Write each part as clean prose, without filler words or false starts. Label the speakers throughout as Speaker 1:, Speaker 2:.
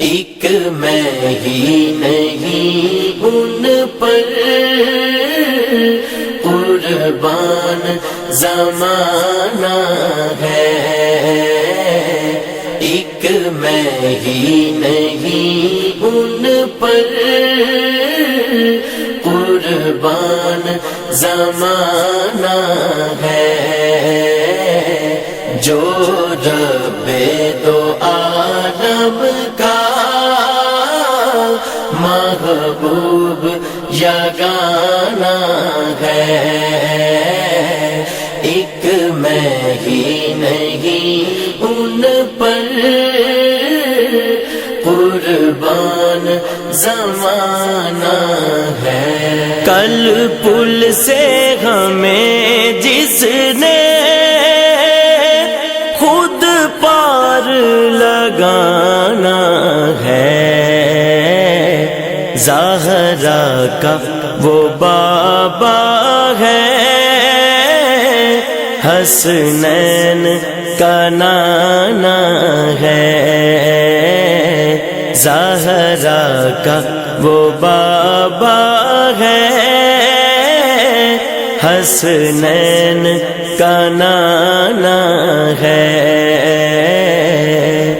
Speaker 1: ایک میں ہی نہیں ان پر قربان زمانہ ہے، ایک میں ہی نہیں ان پر قربان زمانہ ہے، جو رب دو عالم کا محبوب یگانہ ہے، ایک میں ہی نہیں ان پر قربان زمانہ ہے۔
Speaker 2: کل پل سے ہمیں جس نے خود پار لگانا ہے، زہرا کا وہ بابا ہے، حسنین کا نانا ہے، زہرا کا وہ بابا ہے، حسنین کا نانا ہے،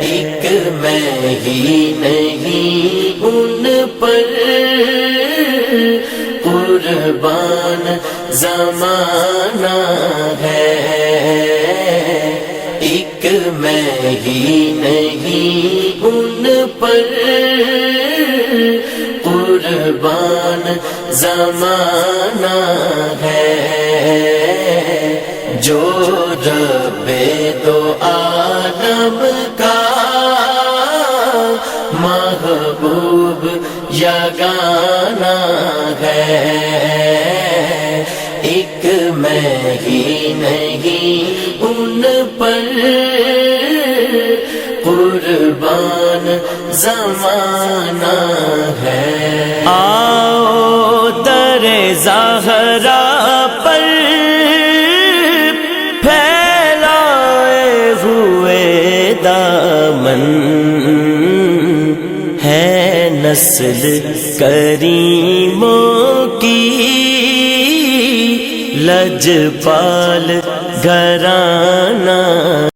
Speaker 1: ایک میں ہی نہیں ان پر قربان زمانہ ہے، ایک میں ہی نہیں ان پر قربان زمانہ ہے، جو رب دو عالم کا محبوب یگانہ ہے، ایک میں ہی نہیں ان پر قربان زمانہ ہے۔
Speaker 2: آؤ در زہرا پر پھیلائے ہوئے دامن، ہے نسل کریموں کی لجپال گھرانہ۔